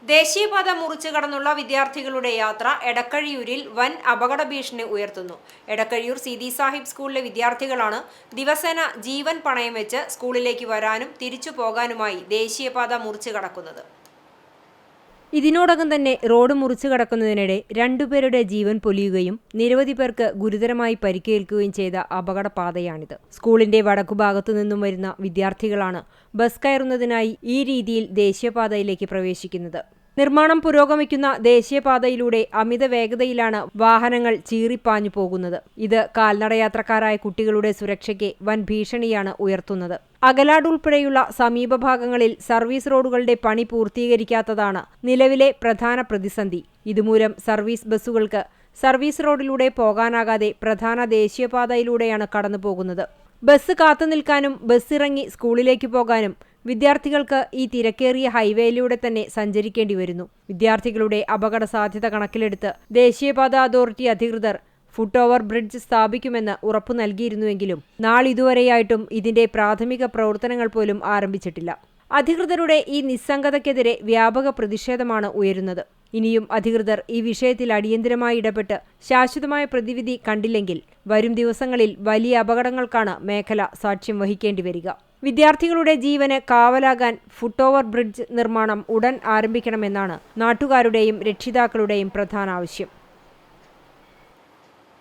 ദേശീയപാത മുറിച്ചു കടന്നുള്ള വിദ്യാർത്ഥികളുടെ യാത്ര എടക്കഴിയൂരിൽ വൻ അപകട ഭീഷണി ഉയർത്തുന്നു. എടക്കഴിയൂർ സീതി സാഹിബ് സ്കൂളിലെ വിദ്യാർത്ഥികളാണ് ദിവസേന ജീവൻ പണയം വെച്ച് സ്കൂളിലേക്ക് വരാനും തിരിച്ചു പോകാനുമായി ദേശീയപാത മുറിച്ചു കടക്കുന്നത്. ഇതിനോടകം തന്നെ റോഡ് മുറിച്ചു കടക്കുന്നതിനിടെ രണ്ടുപേരുടെ ജീവൻ പൊലിയുകയും നിരവധി പേർക്ക് ഗുരുതരമായി പരിക്കേൽക്കുകയും ചെയ്ത അപകടപാതയാണിത്. സ്കൂളിന്റെ വടക്കുഭാഗത്തു നിന്നും വരുന്ന വിദ്യാർത്ഥികളാണ് ബസ് കയറുന്നതിനായി ഈ രീതിയിൽ ദേശീയപാതയിലേക്ക് പ്രവേശിക്കുന്നത്. നിർമ്മാണം പുരോഗമിക്കുന്ന ദേശീയപാതയിലൂടെ അമിത വേഗതയിലാണ് വാഹനങ്ങൾ ചീറിപ്പാഞ്ഞു പോകുന്നത്. ഇത് കാൽനടയാത്രക്കാരായ കുട്ടികളുടെ സുരക്ഷയ്ക്ക് വൻ ഭീഷണിയാണ് ഉയർത്തുന്നത്. അകലാട് ഉൾപ്പെടെയുള്ള സമീപഭാഗങ്ങളിൽ സർവീസ് റോഡുകളുടെ പണി പൂർത്തീകരിക്കാത്തതാണ് നിലവിലെ പ്രധാന പ്രതിസന്ധി. ഇതുമൂലം സർവീസ് ബസ്സുകൾക്ക് സർവീസ് റോഡിലൂടെ പോകാനാകാതെ പ്രധാന ദേശീയപാതയിലൂടെയാണ് കടന്നുപോകുന്നത്. ബസ് കാത്തുനിൽക്കാനും ബസ് ഇറങ്ങി സ്കൂളിലേക്ക് പോകാനും വിദ്യാർത്ഥികൾക്ക് ഈ തിരക്കേറിയ ഹൈവേയിലൂടെ തന്നെ സഞ്ചരിക്കേണ്ടി വരുന്നു. വിദ്യാർത്ഥികളുടെ അപകട സാധ്യത കണക്കിലെടുത്ത് ദേശീയപാത അതോറിറ്റി അധികൃതർ ഫുട് ഓവർ ബ്രിഡ്ജ് സ്ഥാപിക്കുമെന്ന് ഉറപ്പു നൽകിയിരുന്നുവെങ്കിലും നാളിതുവരെയായിട്ടും ഇതിന്റെ പ്രാഥമിക പ്രവർത്തനങ്ങൾ പോലും ആരംഭിച്ചിട്ടില്ല. അധികൃതരുടെ ഈ നിസ്സംഗതയ്ക്കെതിരെ വ്യാപക പ്രതിഷേധമാണ് ഉയരുന്നത്. ഇനിയും അധികൃതർ ഈ വിഷയത്തിൽ അടിയന്തരമായി ഇടപെട്ട് ശാശ്വതമായ പ്രതിവിധി കണ്ടില്ലെങ്കിൽ വരും ദിവസങ്ങളിൽ വലിയ അപകടങ്ങൾക്കാണ് മേഖല സാക്ഷ്യം വഹിക്കേണ്ടി വരിക. വിദ്യാർത്ഥികളുടെ ജീവന് കാവലാകാൻ ഫുട് ഓവർ ബ്രിഡ്ജ് നിർമ്മാണം ഉടൻ ആരംഭിക്കണമെന്നാണ് നാട്ടുകാരുടെയും രക്ഷിതാക്കളുടെയും പ്രധാന ആവശ്യം.